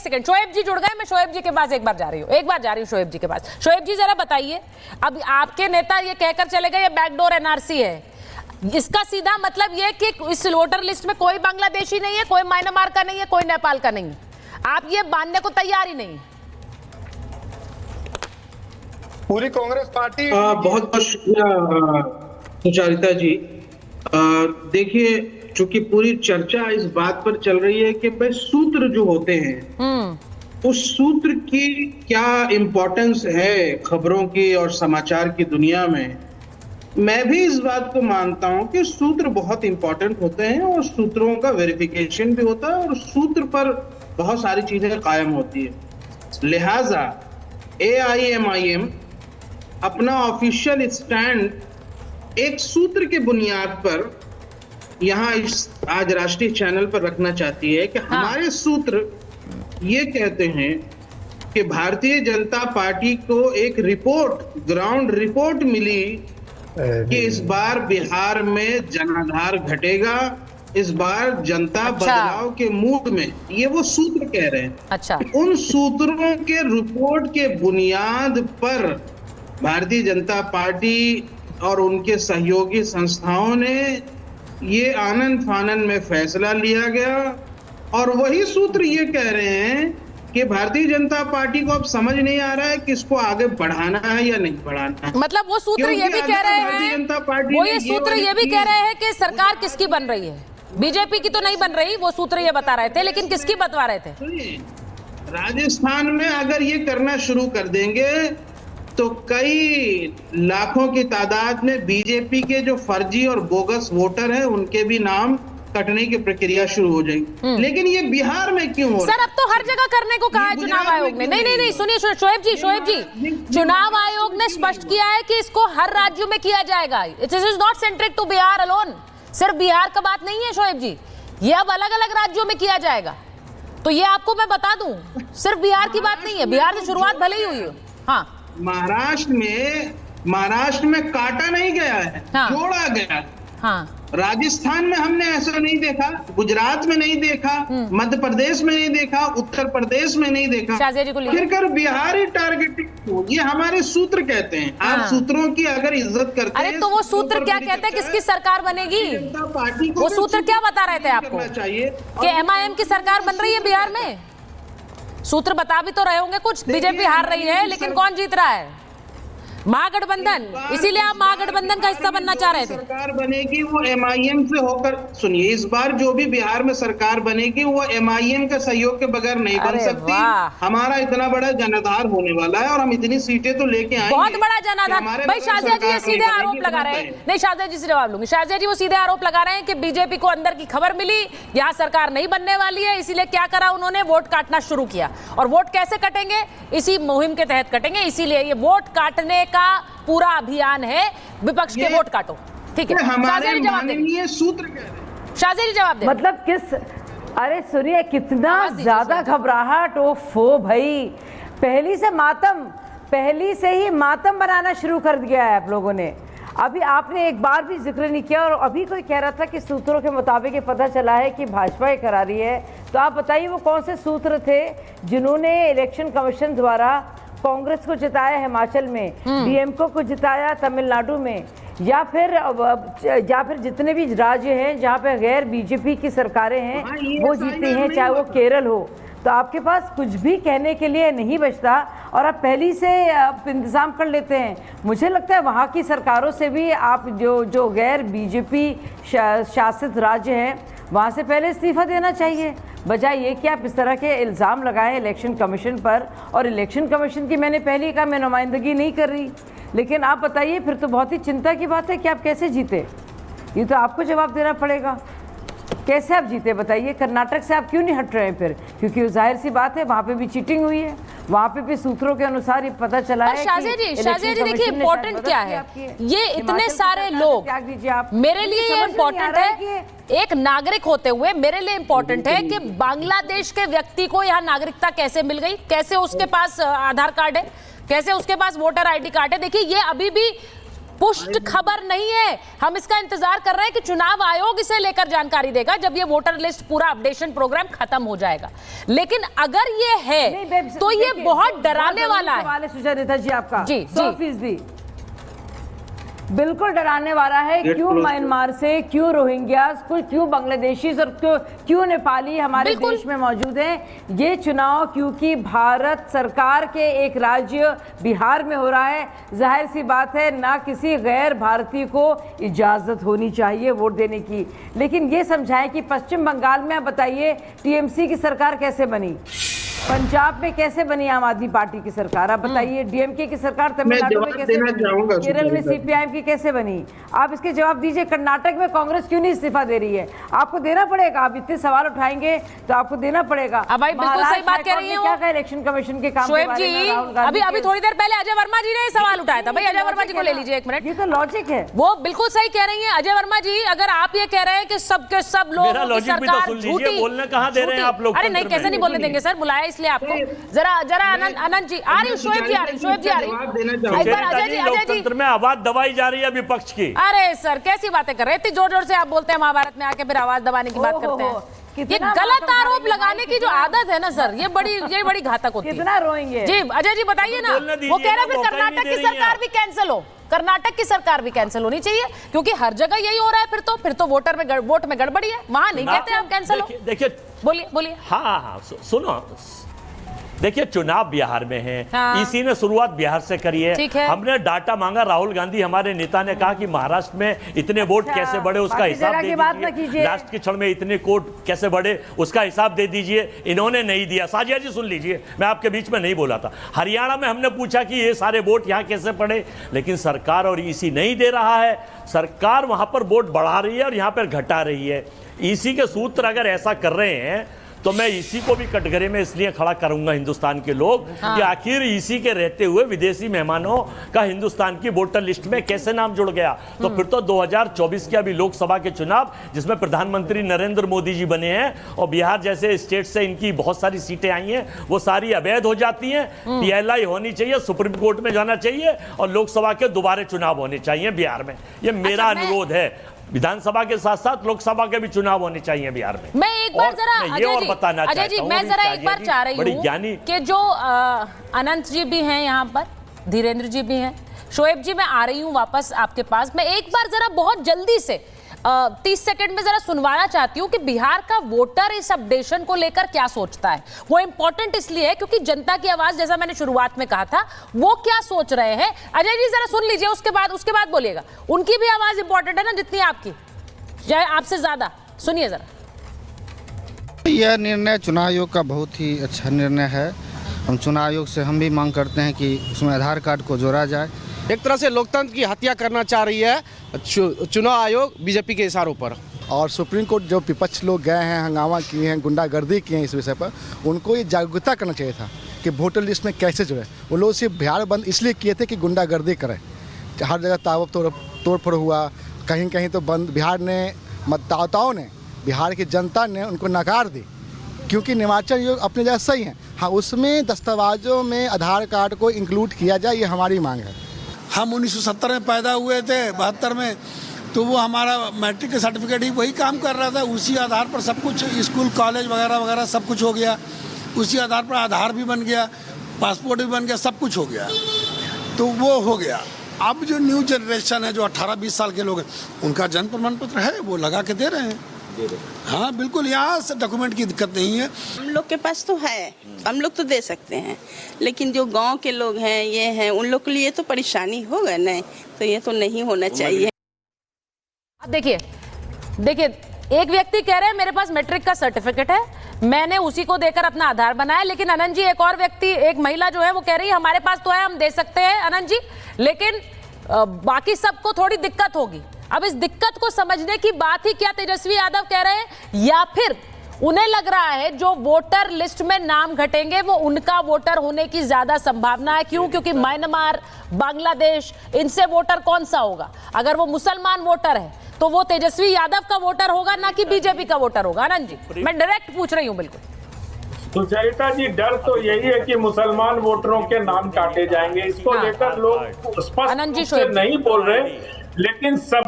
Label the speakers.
Speaker 1: Second, Shoaib जी जुड़ गए, मैं शोएब जी के पास एक बार जा रही हूँ शोएब जी के पास। शोएब जी जरा बताइए, अब आपके नेता ये कहकर चले गए ये बैकडोर एनआरसी है, इसका सीधा मतलब ये कि इस वोटर लिस्ट में कोई बांग्लादेशी नहीं है, कोई म्यांमार का नहीं है, कोई नेपाल का नहीं है, आप ये मानने को तैयार ही नहीं?
Speaker 2: पूरी कांग्रेस पार्टी
Speaker 3: बहुत बहुत शुक्रिया सुचारिता जी। देखिए, चूंकि पूरी चर्चा इस बात पर चल रही है कि भाई सूत्र जो होते हैं उस सूत्र की क्या इम्पोर्टेंस है खबरों की और समाचार की दुनिया में, मैं भी इस बात को मानता हूं कि सूत्र बहुत इंपॉर्टेंट होते हैं और सूत्रों का वेरिफिकेशन भी होता है और सूत्र पर बहुत सारी चीजें कायम होती है। लिहाजा AIMIM अपना ऑफिशियल स्टैंड एक सूत्र के बुनियाद पर यहाँ आज राष्ट्रीय चैनल पर रखना चाहती है कि हमारे सूत्र ये कहते हैं कि भारतीय जनता पार्टी को एक रिपोर्ट, ग्राउंड रिपोर्ट मिली कि इस बार बिहार में जनाधार घटेगा, इस बार जनता बदलाव के मूड में, ये वो सूत्र कह रहे हैं।
Speaker 1: अच्छा,
Speaker 3: उन सूत्रों के रिपोर्ट के बुनियाद पर भारतीय जनता पार्टी और उनके सहयोगी संस्थाओं ने ये आनन फानन में फैसला लिया गया और वही सूत्र ये कह रहे हैं कि भारतीय जनता पार्टी को अब समझ नहीं आ रहा है कि इसको आगे बढ़ाना है या नहीं बढ़ाना है।
Speaker 1: मतलब वो सूत्र ये भी कह रहे हैं, वो ये सूत्र ये भी कह रहे हैं कि सरकार किसकी बन रही है, बीजेपी की तो नहीं बन रही, वो सूत्र ये बता रहे थे, लेकिन किसकी बतवा रहे थे?
Speaker 3: राजस्थान में अगर ये करना शुरू कर देंगे तो कई लाखों की तादाद में बीजेपी के जो फर्जी और बोगस वोटर हैं उनके भी नाम कटने की प्रक्रिया शुरू हो जाएगी। लेकिन ये बिहार में क्यों हो रहा है?
Speaker 1: सर, अब तो हर जगह करने को कहा है चुनाव आयोग ने। नहीं, सुनिए शोएब जी, चुनाव आयोग ने स्पष्ट किया है कि इसको हर राज्य में किया जाएगा। It is not centric to Bihar alone, सिर्फ बिहार का बात नहीं है शोएब जी, ये अब अलग अलग राज्यों में किया जाएगा। तो ये आपको मैं बता दूं, सिर्फ बिहार की बात नहीं है, बिहार से शुरुआत भले ही हुई है। हाँ,
Speaker 3: महाराष्ट्र में काटा नहीं गया है, जोड़ा गया।
Speaker 1: हाँ,
Speaker 3: राजस्थान में हमने ऐसा नहीं देखा, गुजरात में नहीं देखा, मध्य प्रदेश में नहीं देखा, उत्तर प्रदेश में नहीं देखा, फिर कर बिहार ही टारगेटिंग, ये हमारे सूत्र कहते हैं। आप सूत्रों की अगर इज्जत करते हैं,
Speaker 1: अरे तो वो सूत्र क्या कहते हैं, किसकी सरकार बनेगी? पार्टी को वो सूत्र क्या बता रहे थे आपको चाहिए कि MIM की सरकार बन रही है बिहार में? सूत्र बता भी तो रहे होंगे कुछ, बीजेपी हार रही है लेकिन कौन जीत रहा है? महागठबंधन, इसीलिए आप महागठबंधन का हिस्सा बनना चाह रहे थे।
Speaker 3: सरकार बनेगी वो MIM से होकर, सुनिए, इस बार जो भी बिहार में सरकार बनेगी वो MIM के सहयोग के बगैर नहीं बन सकती। हमारा इतना बड़ा जनाधार होने वाला है और हम इतनी सीटें तो लेके आएंगे,
Speaker 1: बहुत बड़ा जनाधार। भाई शाजिया जी ये सीधे आरोप लगा रहे हैं, नहीं शाजिया जी से जवाब लूंगी। शाजिया जी वो सीधे आरोप लगा रहे हैं कि बीजेपी को अंदर की खबर मिली, यहाँ सरकार नहीं बनने वाली है, इसीलिए क्या करा उन्होंने, वोट काटना शुरू किया। और वोट कैसे कटेंगे? इसी मुहिम के तहत कटेंगे, इसीलिए ये वोट काटने का पूरा अभियान है, विपक्ष के वोट काटो। ठीक है, शाजिया जी जवाब देंगे,
Speaker 3: सूत्र कह रहे हैं।
Speaker 1: शाजिया जी जवाब देंगे।
Speaker 4: मतलब किस, अरे सुनिए कितना ज्यादा घबराहट, ओफो भाई, पहली से ही मातम बनाना शुरू कर दिया है आप लोगों ने। अभी आपने एक बार भी जिक्र नहीं किया और अभी कोई कह रहा था कि सूत्रों के मुताबिक ये पता चला है कि भाजपा ये करा रही है। तो आप बताइए वो कौन से सूत्र थे जिन्होंने इलेक्शन कमीशन द्वारा कांग्रेस को जिताया हिमाचल में, DMK को जिताया तमिलनाडु में, या फिर जितने भी राज्य हैं जहाँ पे गैर बीजेपी की सरकारें हैं वो जीती हैं, चाहे वो केरल हो। तो आपके पास कुछ भी कहने के लिए नहीं बचता और आप पहली से इंतजाम कर लेते हैं। मुझे लगता है वहाँ की सरकारों से भी आप जो गैर बीजेपी शासित राज्य हैं वहाँ से पहले इस्तीफा देना चाहिए, बजाय ये कि आप इस तरह के इल्ज़ाम लगाएं इलेक्शन कमीशन पर। और इलेक्शन कमीशन की मैंने पहले ही कहा मैं नुमाइंदगी नहीं कर रही, लेकिन आप बताइए फिर तो बहुत ही चिंता की बात है कि आप कैसे जीते, ये तो आपको जवाब देना पड़ेगा। कैसे आप जीते बताइए? कर्नाटक से आप क्यों नहीं हट रहे हैं फिर? क्योंकि जाहिर सी बात है वहाँ पे भी चीटिंग हुई है, वहाँ पे भी सूत्रों के अनुसार ये पता चला है।
Speaker 1: शाजिया जी देखिए इम्पोर्टेंट क्या है, ये इतने सारे लोग, मेरे लिए ये इम्पोर्टेंट है, एक नागरिक होते हुए मेरे लिए इम्पोर्टेंट है कि बांग्लादेश के व्यक्ति को यहाँ नागरिकता कैसे मिल गई, कैसे उसके पास आधार कार्ड है, कैसे उसके पास वोटर ID कार्ड है। देखिए ये अभी भी पुष्ट खबर नहीं है। हम इसका इंतजार कर रहे हैं कि चुनाव आयोग इसे लेकर जानकारी देगा जब ये वोटर लिस्ट पूरा अपडेशन प्रोग्राम खत्म हो जाएगा। लेकिन अगर ये है तो ये बहुत डराने वाला है।
Speaker 4: सुचरिता जी आपका
Speaker 1: जी
Speaker 4: 100% बिल्कुल डराने वाला है। क्यों म्यांमार से, क्यों रोहिंग्यास, क्यों बांग्लादेशी और क्यों नेपाली हमारे देश में मौजूद हैं? ये चुनाव क्योंकि भारत सरकार के एक राज्य बिहार में हो रहा है, जाहिर सी बात है ना किसी गैर भारतीय को इजाजत होनी चाहिए वोट देने की। लेकिन ये समझाएं कि पश्चिम बंगाल में आप बताइए टीएमसी की सरकार कैसे बनी, पंजाब में कैसे बनी आम आदमी पार्टी की सरकार, आप बताइए डीएमके की सरकार तमिलनाडु में कैसे बनी, केरल में सीपीआईएम की कैसे बनी? आप इसके जवाब दीजिए। कर्नाटक में कांग्रेस क्यों नहीं इस्तीफा दे रही है? आपको देना पड़ेगा। आप इतने सवाल उठाएंगे तो आपको देना पड़ेगा।
Speaker 1: अब भाई बिल्कुल सही बात कह रही है।
Speaker 4: क्या कहा इलेक्शन कमीशन के काम के
Speaker 1: शोएब
Speaker 4: बारे में?
Speaker 1: जी
Speaker 4: राहुल गांधी
Speaker 1: अभी थोड़ी देर पहले अजय वर्मा जी ने सवाल उठाया था। भाई अजय वर्मा जी को ले लीजिए एक मिनट।
Speaker 4: ये तो लॉजिक है।
Speaker 1: वो बिल्कुल सही कह रही हैं अजय वर्मा जी। अगर आप ये कह रहे हैं कि सबके सब लोग सरकार झूठी,
Speaker 5: बोलने कहाँ दे रहे हैं आप लोग?
Speaker 1: अरे नहीं, कैसे नहीं बोलने देंगे सर, बुलाया इसलिए आपको। जरा अनंत जी आ रही, शोएब जी आ रही, शोएब जी आ रही। एक बार अजय जी
Speaker 5: लोकतंत्र में आवाज दबाई जा रही है विपक्ष की।
Speaker 1: अरे सर कैसी बातें कर रहे हैं? इतनी जोर जोर से आप बोलते हैं महाभारत में आके फिर आवाज दबाने की बात करते हैं। ये गलत आरोप लगाने की जो आदत है ना सर, ये बड़ी घातक होती है।
Speaker 4: कितना रोएंगे?
Speaker 1: जी अजय जी बताइए ना। वो कह रहे हैं कर्नाटक की सरकार भी कैंसिल हो, कर्नाटक की सरकार भी कैंसिल होनी चाहिए क्योंकि हर जगह यही हो रहा है। फिर तो वोट में गड़बड़ी है, वहां नहीं कहते हम कैंसिल हो।
Speaker 5: देखिए
Speaker 1: बोलिए।
Speaker 5: हाँ सुनो, देखिए चुनाव बिहार में है।
Speaker 1: हाँ।
Speaker 5: इसी ने शुरुआत बिहार से करी है।
Speaker 1: हमने
Speaker 5: डाटा मांगा, राहुल गांधी हमारे नेता ने कहा कि महाराष्ट्र में इतने वोट कैसे बढ़े उसका हिसाब दे दीजिए, लास्ट के क्षण में इतने वोट कैसे बढ़े उसका हिसाब दे दीजिए। इन्होंने नहीं दिया। साजिया जी सुन लीजिए, मैं आपके बीच में नहीं बोला था। हरियाणा में हमने पूछा कि ये सारे वोट यहाँ कैसे पड़े, लेकिन सरकार और ईसी नहीं दे रहा है। सरकार वहां पर वोट बढ़ा रही है और यहाँ पर घटा रही है। ईसी के सूत्र अगर ऐसा कर रहे हैं तो मैं इसी को भी कटघरे में इसलिए खड़ा करूंगा हिंदुस्तान के लोग कि आखिर इसी के रहते हुए विदेशी मेहमानों का हिंदुस्तान की वोटर लिस्ट में कैसे नाम जुड़ गया। तो फिर तो 2024 के अभी लोकसभा के चुनाव जिसमें प्रधानमंत्री नरेंद्र मोदी जी बने हैं और बिहार जैसे स्टेट से इनकी बहुत सारी सीटें आई हैं, वो सारी अवैध हो जाती हैं। पीएलआई होनी चाहिए, सुप्रीम कोर्ट में जाना चाहिए और लोकसभा के दोबारा चुनाव होने चाहिए बिहार में। ये मेरा अनुरोध है। विधानसभा के साथ साथ लोकसभा के भी चुनाव होने चाहिए बिहार में।
Speaker 1: मैं एक बार जरा
Speaker 5: अजय
Speaker 1: जी मैं जरा एक बार चाह रही हूँ कि जो अनंत जी भी हैं यहाँ पर, धीरेन्द्र जी भी हैं, शोएब जी मैं आ रही हूँ वापस आपके पास। मैं एक बार जरा बहुत जल्दी से 30 सेकंड में जरा सुनवाना चाहती हूँ कि बिहार का वोटर इस अपडेशन को लेकर क्या सोचता है। वो इंपॉर्टेंट इसलिए है क्योंकि जनता की आवाज, जैसा मैंने शुरुआत में कहा था, वो क्या सोच रहे हैं। अजय जी जरा सुन लीजिए, उसके बाद बोलिएगा। उनकी भी आवाज इंपॉर्टेंट है ना जितनी आपकी, चाहे आपसे ज्यादा। सुनिए जरा।
Speaker 6: यह निर्णय चुनाव आयोग का बहुत ही अच्छा निर्णय है। हम चुनाव आयोग से हम भी मांग करते हैं कि उसमें आधार कार्ड को जोड़ा जाए।
Speaker 7: एक तरह से लोकतंत्र की हत्या करना चाह रही है चुनाव आयोग बीजेपी के इशारों पर।
Speaker 6: और सुप्रीम कोर्ट जो विपक्ष लोग गए हैं, हंगामा किए हैं, गुंडागर्दी किए हैं इस विषय पर, उनको ये जागरूकता करना चाहिए था कि वोटर लिस्ट में कैसे जुड़े। वो लोग सिर्फ बिहार बंद इसलिए किए थे कि गुंडागर्दी करें। हर जगह ताबड़ तोड़फोड़ हुआ, कहीं कहीं तो बंद। बिहार ने मतदाताओं ने, बिहार की जनता ने उनको नकार दी क्योंकि निर्वाचन आयोग अपनी जगह सही है। हाँ, उसमें दस्तावेजों में आधार कार्ड को इंक्लूड किया जाए, ये हमारी मांग है।
Speaker 8: हम 1970 में पैदा हुए थे, 72 में, तो वो हमारा मैट्रिक का सर्टिफिकेट ही वही काम कर रहा था। उसी आधार पर सब कुछ, स्कूल कॉलेज वगैरह सब कुछ हो गया। उसी आधार पर आधार भी बन गया, पासपोर्ट भी बन गया, सब कुछ हो गया। तो वो हो गया। अब जो न्यू जनरेशन है, जो 18-20 साल के लोग हैं, उनका जन्म प्रमाण पत्र है, वो लगा के दे रहे हैं। हाँ बिल्कुल, यहाँ से डॉक्यूमेंट की दिक्कत नहीं है।
Speaker 9: हम लोग के पास तो है, हम लोग तो दे सकते हैं, लेकिन जो गांव के लोग हैं, ये हैं, उन लोग के लिए तो परेशानी होगा नहीं, तो ये तो नहीं होना चाहिए।
Speaker 1: देखिए एक व्यक्ति कह रहे हैं मेरे पास मैट्रिक का सर्टिफिकेट है, मैंने उसी को देकर अपना आधार बनाया। लेकिन अनंत जी, एक और व्यक्ति, एक महिला जो है वो कह रही है हमारे पास तो है, हम दे सकते हैं अनंत जी, लेकिन बाकी सबको थोड़ी दिक्कत होगी। अब इस दिक्कत को समझने की बात ही क्या तेजस्वी यादव कह रहे हैं, या फिर उन्हें लग रहा है जो वोटर लिस्ट में नाम घटेंगे वो उनका वोटर होने की ज्यादा संभावना है। क्यों? क्योंकि म्यांमार, बांग्लादेश, इनसे वोटर कौन सा होगा? अगर वो मुसलमान वोटर है तो वो तेजस्वी यादव का वोटर होगा, ना कि बीजेपी का वोटर होगा। आनंद जी, मैं डायरेक्ट पूछ रही हूं। बिल्कुल
Speaker 10: सुचरिता जी, डर तो यही है कि मुसलमान वोटरों के नाम काटे जाएंगे। इसको
Speaker 1: हाँ।
Speaker 10: लेकर लोग स्पष्ट
Speaker 1: आनंद जी
Speaker 10: रूप से नहीं बोल रहे, लेकिन सब